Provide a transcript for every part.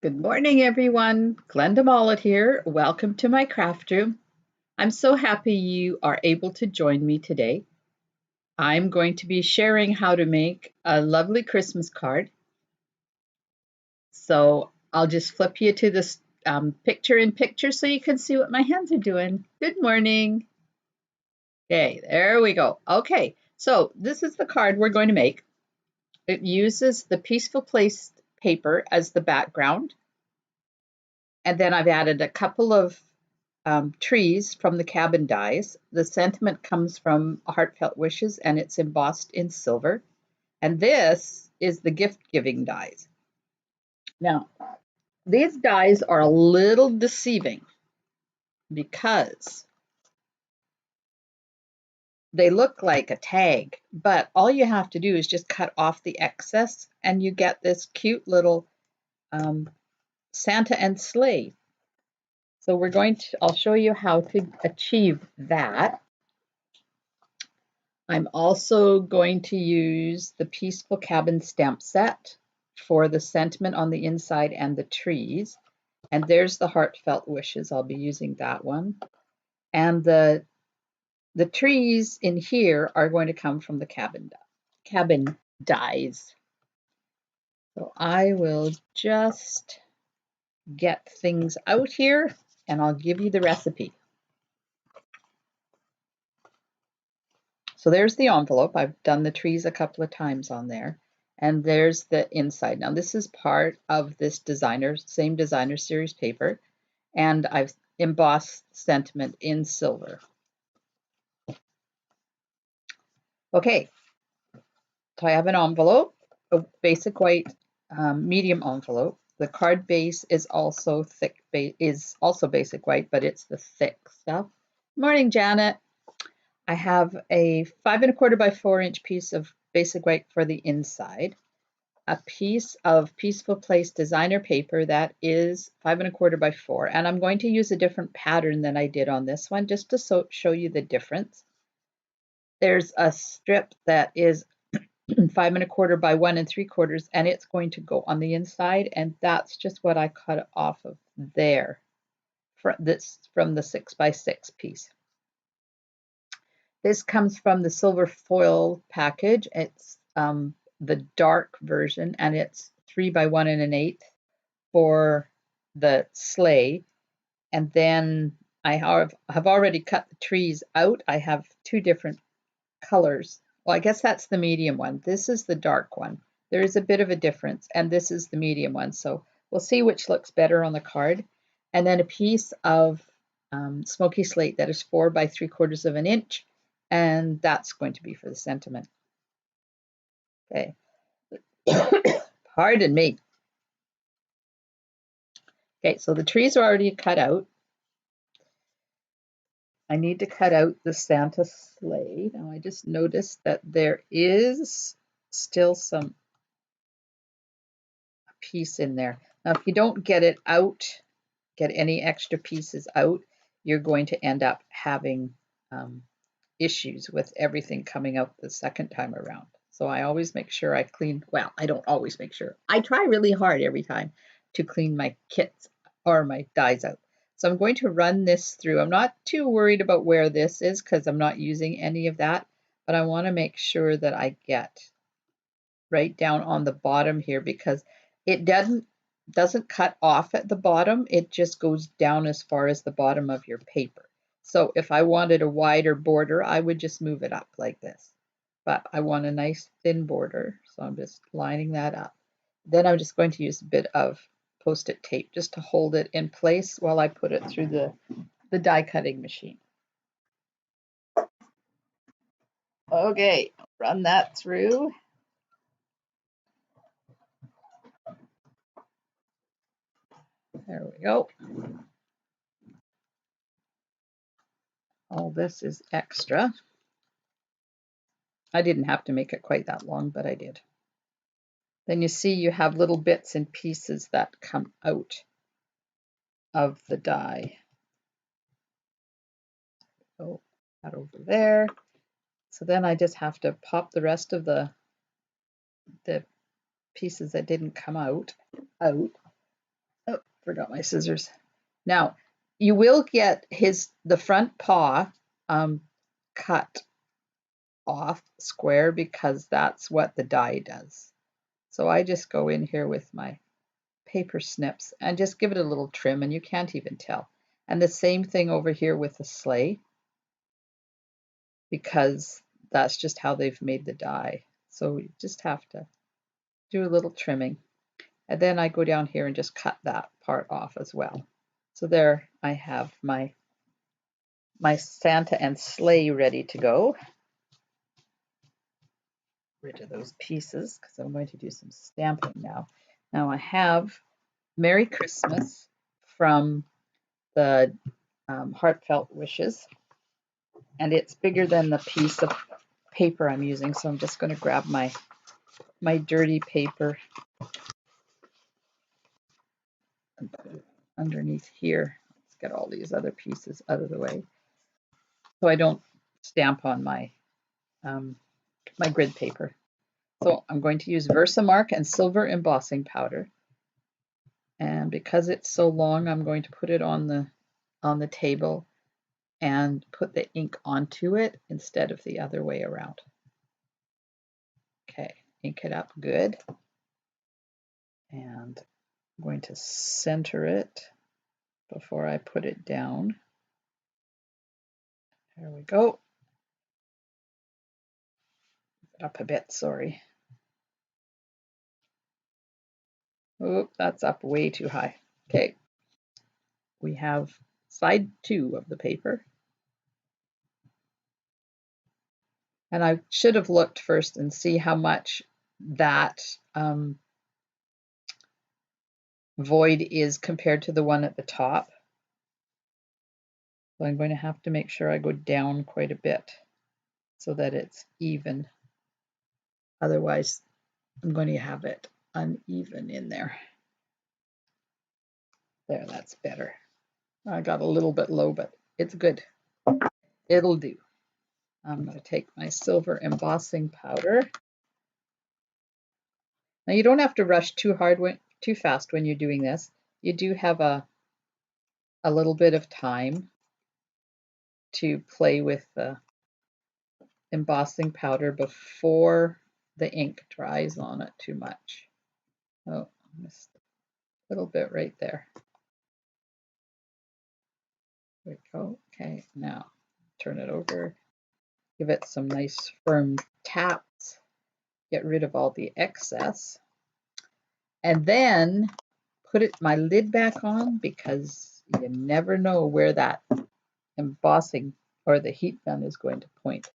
Good morning, everyone. Glenda Mollet here. Welcome to my craft room. I'm so happy you are able to join me today. I'm going to be sharing how to make a lovely Christmas card. So I'll just flip you to this picture in picture so you can see what my hands are doing. Good morning. Okay, there we go. Okay, so this is the card we're going to make. It uses the Peaceful Place paper as the background. And then I've added a couple of trees from the cabin dies. The sentiment comes from Heartfelt Wishes and it's embossed in silver. And this is the gift giving dies. Now, these dies are a little deceiving because they look like a tag, but all you have to do is just cut off the excess and you get this cute little Santa and Sleigh. So I'll show you how to achieve that. I'm also going to use the Peaceful Cabin stamp set for the sentiment on the inside and the trees. And there's the Heartfelt Wishes. I'll be using that one. And the trees in here are going to come from the cabin dies. So I will just get things out here and I'll give you the recipe. So there's the envelope. I've done the trees a couple of times on there. And there's the inside. Now this is part of this same designer series paper. And I've embossed sentiment in silver. Okay, so I have an envelope, a basic white medium envelope. The card base is also basic white, but it's the thick stuff. Morning, Janet. I have a 5 1/4 by 4 inch piece of basic white for the inside, a piece of Peaceful Place designer paper that is 5 1/4 by 4, and I'm going to use a different pattern than I did on this one just to show you the difference. There's a strip that is 5 1/4 by 1 3/4, and it's going to go on the inside, and that's just what I cut off of there from the 6 by 6 piece. This comes from the silver foil package. It's the dark version, and it's 3 by 1 1/8 for the sleigh. And then I have already cut the trees out. I have 2 different colors. Well, I guess that's the medium one. This is the dark one. There is a bit of a difference, and this is the medium one. So we'll see which looks better on the card. And then a piece of smoky slate that is 4 by 3/4 of an inch. And that's going to be for the sentiment. Okay. Pardon me. Okay, so the trees are already cut out. I need to cut out the Santa sleigh. Now I just noticed that there is still some piece in there. Now if you don't get it out, get any extra pieces out, you're going to end up having issues with everything coming out the second time around. So I always make sure I clean, well, I don't always make sure. I try really hard every time to clean my kits or my dies out. So I'm going to run this through. I'm not too worried about where this is because I'm not using any of that, but I want to make sure that I get right down on the bottom here because it doesn't cut off at the bottom. It just goes down as far as the bottom of your paper. So if I wanted a wider border, I would just move it up like this. But I want a nice thin border, so I'm just lining that up. Then I'm just going to use a bit of Post-it tape just to hold it in place while I put it through the die cutting machine. Okay, run that through. There we go. All this is extra. I didn't have to make it quite that long, but I did. Then you see you have little bits and pieces that come out of the die. So that over there. So then I just have to pop the rest of the pieces that didn't come out. Forgot my scissors. Now, you will get the front paw cut off square because that's what the die does. So I just go in here with my paper snips and just give it a little trim, and you can't even tell. And the same thing over here with the sleigh, because that's just how they've made the die. So you just have to do a little trimming. And then I go down here and just cut that part off as well. So there I have my Santa and Sleigh ready to go. Rid of those pieces because I'm going to do some stamping now. Now I have Merry Christmas from the Heartfelt Wishes, and it's bigger than the piece of paper I'm using, so I'm just going to grab my dirty paper and put it underneath here. Let's get all these other pieces out of the way so I don't stamp on my my grid paper. So I'm going to use Versamark and silver embossing powder, and because it's so long, I'm going to put it on the table and put the ink onto it instead of the other way around. Okay, ink it up good, and I'm going to center it before I put it down. There we go. Up a bit, sorry. Oh, that's up way too high. Okay, we have side 2 of the paper. And I should have looked first and see how much that void is compared to the one at the top. So I'm going to have to make sure I go down quite a bit so that it's even. Otherwise, I'm going to have it uneven in there. There, that's better. I got a little bit low, but it's good. It'll do. I'm going to take my silver embossing powder. Now you don't have to rush too fast when you're doing this. You do have a little bit of time to play with the embossing powder before the ink dries on it too much. Oh, I missed a little bit right there. There we go. Okay, now turn it over. Give it some nice firm taps. Get rid of all the excess. And then put my lid back on, because you never know where that embossing or the heat gun is going to point.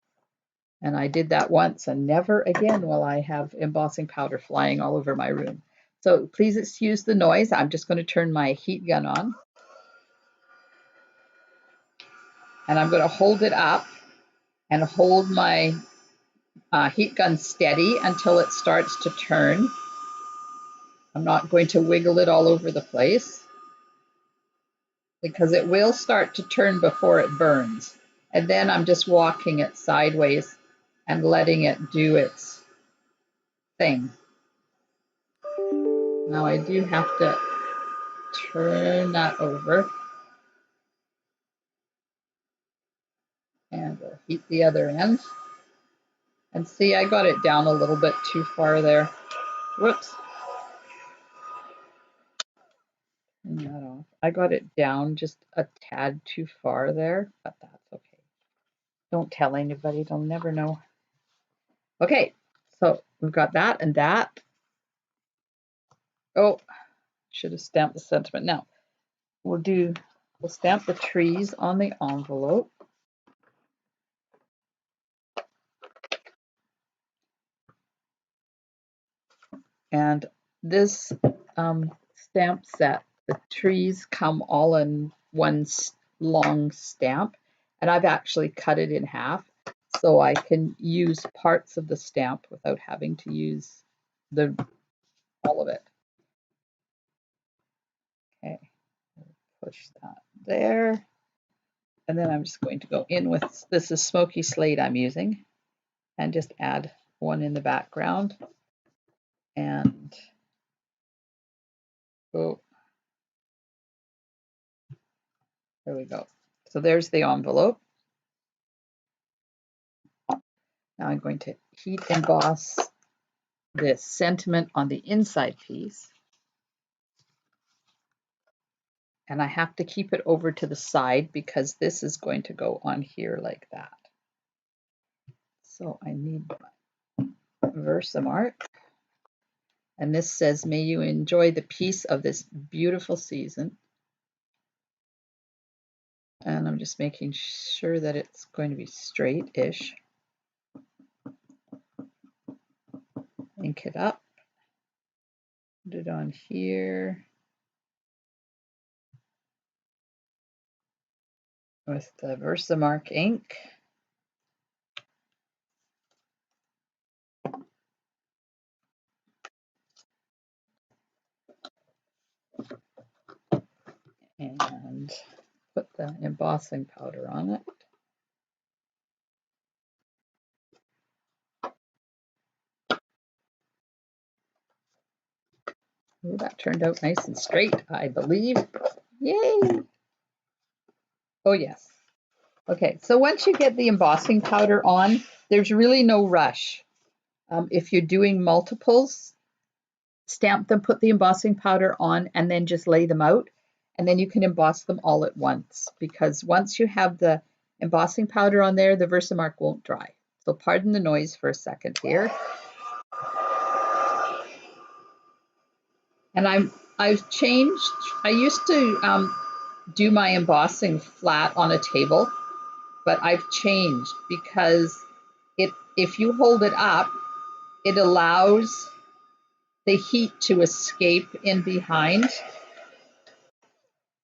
And I did that once, and never again will I have embossing powder flying all over my room. So please excuse the noise. I'm just going to turn my heat gun on. And I'm going to hold it up and hold my heat gun steady until it starts to turn. I'm not going to wiggle it all over the place, because it will start to turn before it burns. And then I'm just walking it sideways and letting it do its thing. Now I do have to turn that over, and we'll heat the other end. And see, I got it down a little bit too far there. Whoops. Turn that off. I got it down just a tad too far there, but that's okay. Don't tell anybody, they'll never know. Okay, so we've got that and that. Oh, should have stamped the sentiment. Now, we'll stamp the trees on the envelope. And this stamp set, the trees come all in one long stamp, and I've actually cut it in half so I can use parts of the stamp without having to use all of it. Okay, push that there. And then I'm just going to go in with, this is Smoky Slate I'm using, and just add one in the background. And There we go. So there's the envelope. Now I'm going to heat emboss this sentiment on the inside piece. And I have to keep it over to the side because this is going to go on here like that. So I need my Versamark. And this says, may you enjoy the peace of this beautiful season. And I'm just making sure that it's going to be straight-ish. Ink it up. Put it on here with the Versamark ink. And put the embossing powder on it. Ooh, that turned out nice and straight, I believe. Yay! Oh, yes. Okay, so once you get the embossing powder on, there's really no rush. If you're doing multiples, stamp them, put the embossing powder on, and then just lay them out. And then you can emboss them all at once, because once you have the embossing powder on there, the Versamark won't dry. So pardon the noise for a second here. And I've changed. I used to do my embossing flat on a table, but I've changed because if you hold it up, it allows the heat to escape in behind,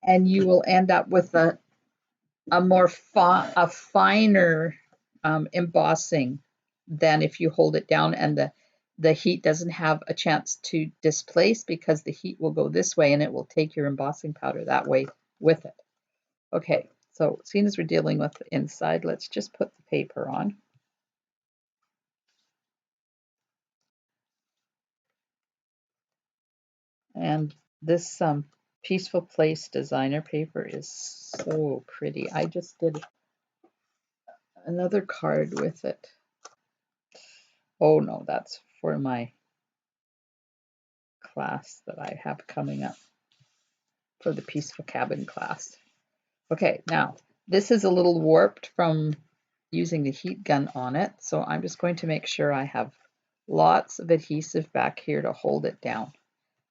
and you will end up with a finer embossing than if you hold it down and the heat doesn't have a chance to displace, because the heat will go this way and it will take your embossing powder that way with it. Okay, so seeing as we're dealing with the inside, let's just put the paper on. And this Peaceful Place designer paper is so pretty. I just did another card with it. Oh no, that's for my class that I have coming up, for the Peaceful Cabin class. Okay, now this is a little warped from using the heat gun on it, so I'm just going to make sure I have lots of adhesive back here to hold it down.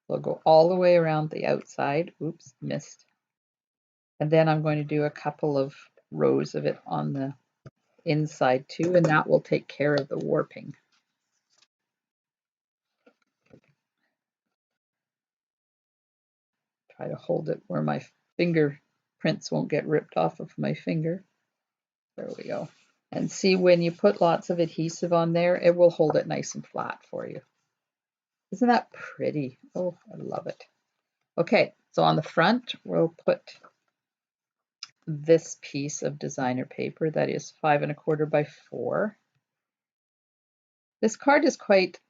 So I'll go all the way around the outside. Oops, missed. And then I'm going to do a couple of rows of it on the inside too, and that will take care of the warping. Try to hold it where my fingerprints won't get ripped off of my finger. There we go. And see, when you put lots of adhesive on there, it will hold it nice and flat for you. Isn't that pretty? Oh, I love it. Okay, so on the front, we'll put this piece of designer paper that is 5 1/4 by 4. This card is quite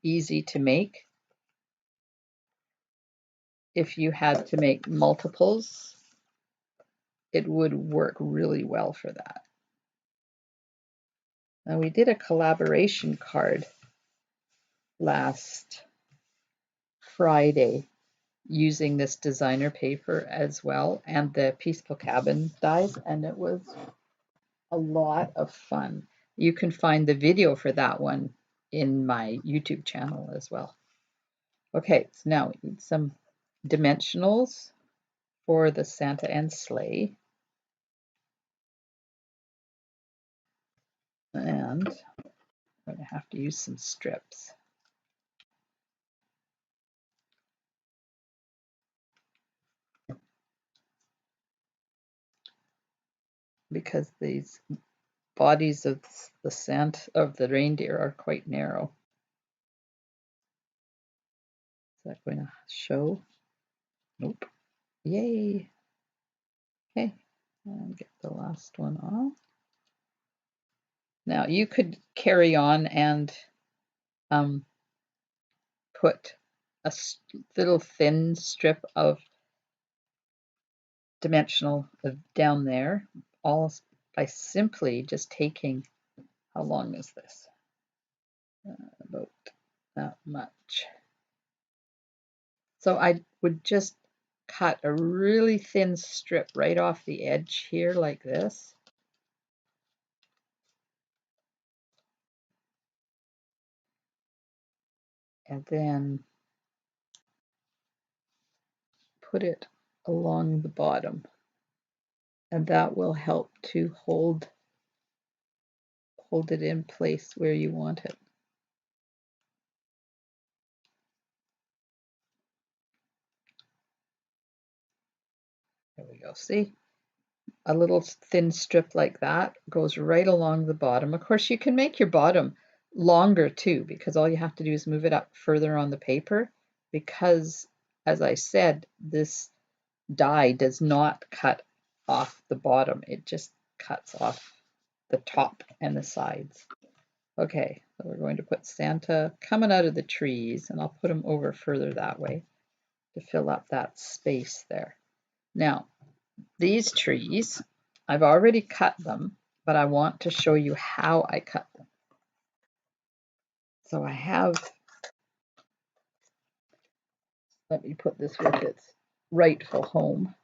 easy to make. If you had to make multiples, it would work really well for that. Now, we did a collaboration card last Friday using this designer paper as well, and the Peaceful Cabin dies, and it was a lot of fun. You can find the video for that one in my YouTube channel as well. Okay, so now we need some dimensionals for the Santa and Sleigh. And I'm going to have to use some strips. Because these bodies of the reindeer are quite narrow. Is that going to show? Nope. Yay. Okay, and get the last one off. Now you could carry on and put a little thin strip of dimensional down there, all by simply just taking, how long is this? About that much. So I would just cut a really thin strip right off the edge here like this. And then put it along the bottom. And that will help to hold it in place where you want it. There we go. See? A little thin strip like that goes right along the bottom. Of course, you can make your bottom longer too, because all you have to do is move it up further on the paper, because, as I said, this die does not cut off the bottom. It just cuts off the top and the sides. Okay, so we're going to put Santa coming out of the trees, and I'll put him over further that way to fill up that space there. Now, these trees, I've already cut them, but I want to show you how I cut them. So I have, let me put this with its rightful home.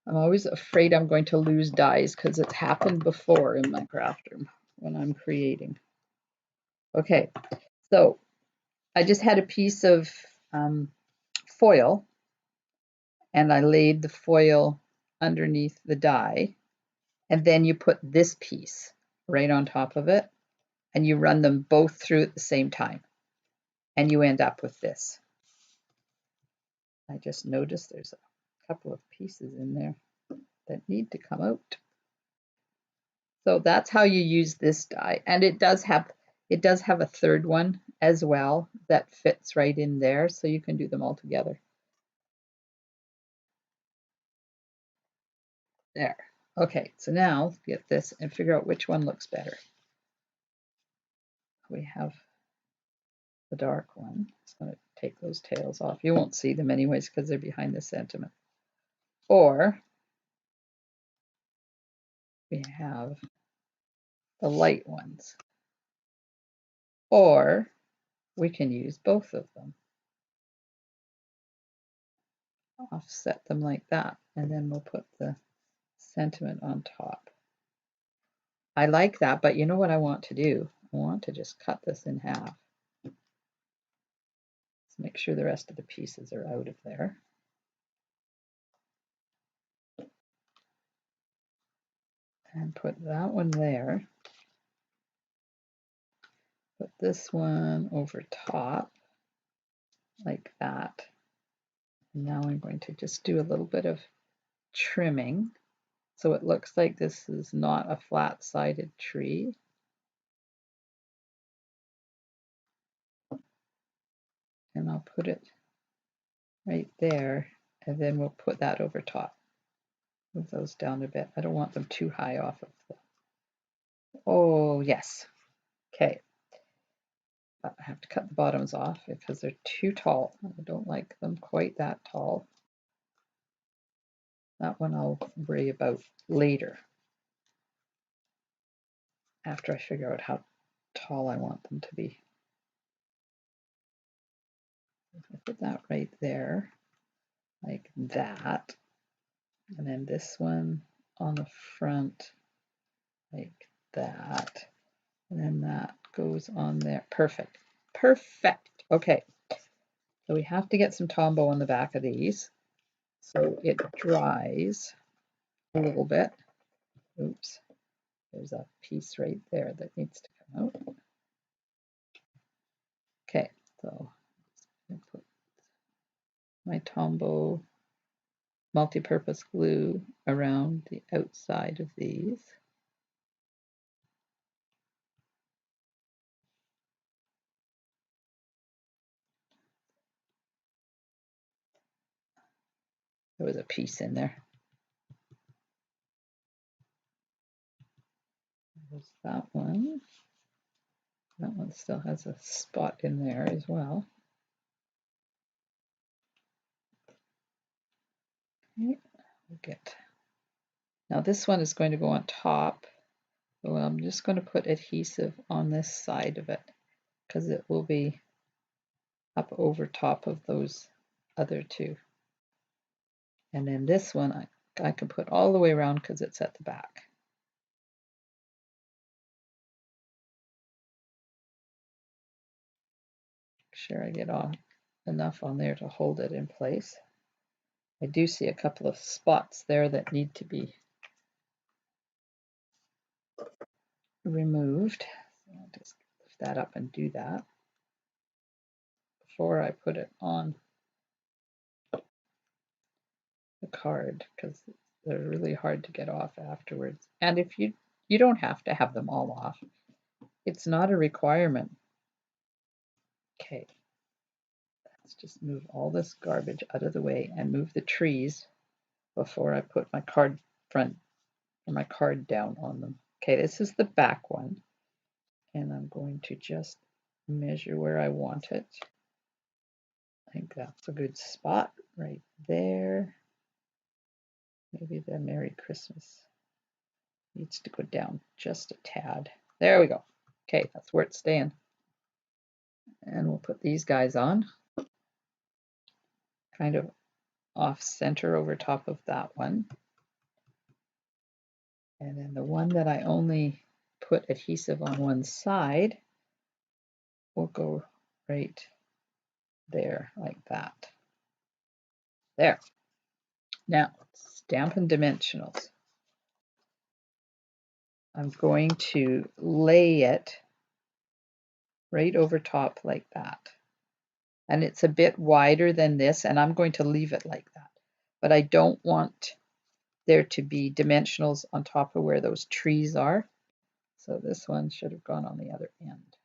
I'm always afraid I'm going to lose dies because it's happened before in my craft room when I'm creating. Okay, so I just had a piece of foil, and I laid the foil underneath the die, and then you put this piece right on top of it, and you run them both through at the same time, and you end up with this. I just noticed there's a couple of pieces in there that need to come out. So that's how you use this die, and it does have a third one as well that fits right in there, so you can do them all together. There. Okay, so now let's get this and figure out which one looks better. We have the dark one. It's going to take those tails off. You won't see them anyways because they're behind the sentiment. Or we have the light ones. Or we can use both of them. Offset them like that, and then we'll put the sentiment on top. I like that, but you know what I want to do? I want to just cut this in half. Let's make sure the rest of the pieces are out of there. And put that one there. Put this one over top, like that. And now I'm going to just do a little bit of trimming, so it looks like this is not a flat-sided tree. And I'll put it right there, and then we'll put that over top. Move those down a bit. I don't want them too high off of the... Oh, yes. Okay. I have to cut the bottoms off because they're too tall. I don't like them quite that tall. That one I'll worry about later, after I figure out how tall I want them to be. I put that right there, like that. And then this one on the front, like that. And then that goes on there. Perfect. Perfect. Okay. So we have to get some Tombow on the back of these, so it dries a little bit. Oops. There's a piece right there that needs to come out. Okay, so I put my Tombow multi-purpose glue around the outside of these. There was a piece in there. There's that one. That one still has a spot in there as well. Okay, we'll get. Now this one is going to go on top. So I'm just going to put adhesive on this side of it because it will be up over top of those other two. And then this one I can put all the way around because it's at the back. Make sure I get enough on there to hold it in place. I do see a couple of spots there that need to be removed. So I'll just lift that up and do that before I put it on the card because they're really hard to get off afterwards. And if you don't have to have them all off. It's not a requirement. Okay, let's just move all this garbage out of the way and move the trees before I put my card front or my card down on them. Okay, this is the back one, and I'm going to just measure where I want it. I think that's a good spot right there. Maybe the Merry Christmas needs to go down just a tad. There we go. Okay, that's where it's staying. And we'll put these guys on, kind of off center over top of that one. And then the one that I only put adhesive on one side will go right there like that. There. Now, Stampin' Dimensionals. I'm going to lay it right over top like that. And it's a bit wider than this, and I'm going to leave it like that. But I don't want there to be dimensionals on top of where those trees are. So this one should have gone on the other end.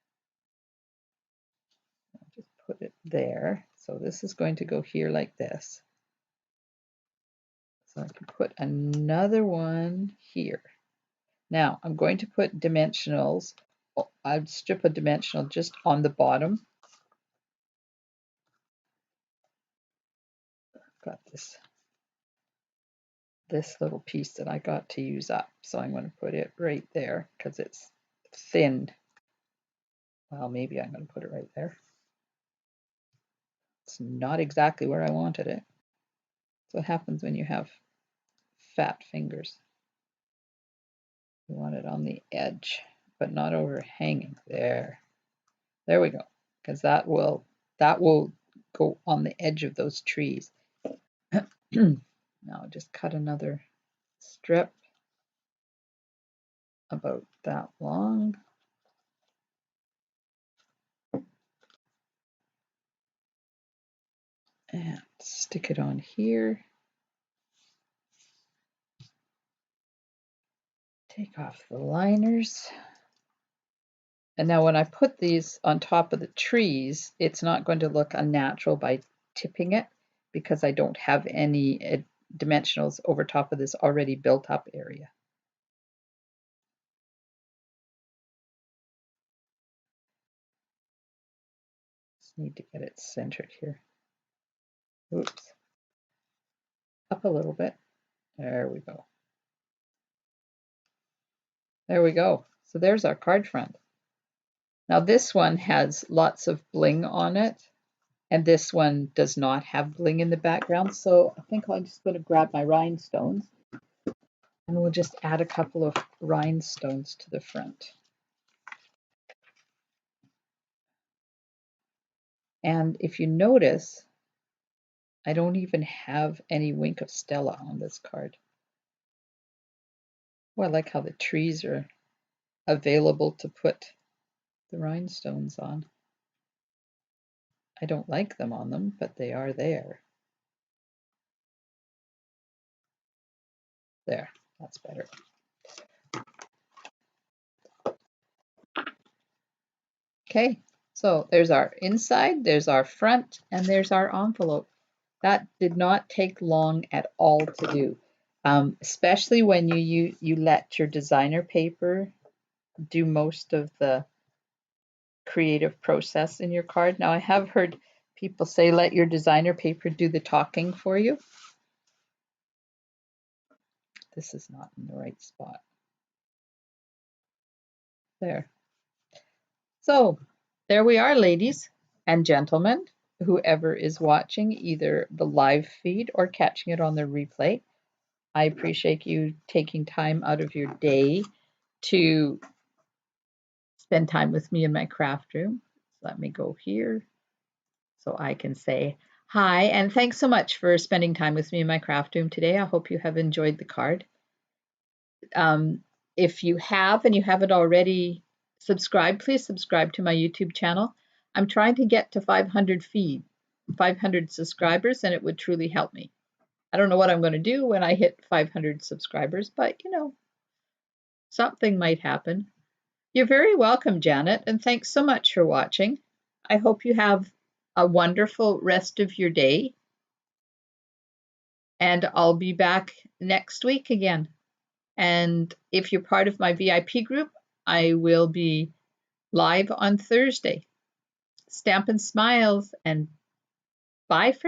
I'll just put it there. So this is going to go here like this. So I can put another one here. Now I'm going to put dimensionals. I'd strip a dimensional just on the bottom. I've got this little piece that I got to use up. So I'm going to put it right there because it's thin. Well, maybe I'm going to put it right there. It's not exactly where I wanted it. That's what happens when you have fat fingers. You want it on the edge, but not overhanging. There we go. Because that will go on the edge of those trees. Now just cut another strip about that long. And stick it on here. Take off the liners. And now when I put these on top of the trees, it's not going to look unnatural by tipping it because I don't have any dimensionals over top of this already built up area. Just need to get it centered here. Oops. Up a little bit. There we go. There we go. So there's our card front. Now this one has lots of bling on it, and this one does not have bling in the background. So I think I'm just going to grab my rhinestones, and we'll just add a couple of rhinestones to the front. And if you notice, I don't even have any Wink of Stella on this card. Well, I like how the trees are available to put the rhinestones on. I don't like them on them, but they are there. There, that's better. Okay, so there's our inside, there's our front, and there's our envelope. That did not take long at all to do, especially when you let your designer paper do most of the creative process in your card. Now, I have heard people say let your designer paper do the talking for you. this is not in the right spot. There. So there we are, ladies and gentlemen, whoever is watching either the live feed or catching it on the replay. I appreciate you taking time out of your day to spend time with me in my craft room. Let me go here so I can say hi, and thanks so much for spending time with me in my craft room today. I hope you have enjoyed the card. If you have and you haven't already subscribed, please subscribe to my YouTube channel. I'm trying to get to 500 subscribers, and it would truly help me. I don't know what I'm going to do when I hit 500 subscribers, but you know, something might happen. You're very welcome, Janet, and thanks so much for watching. I hope you have a wonderful rest of your day, and I'll be back next week again. And if you're part of my VIP group, I will be live on Thursday. Stampin' Smiles, and bye for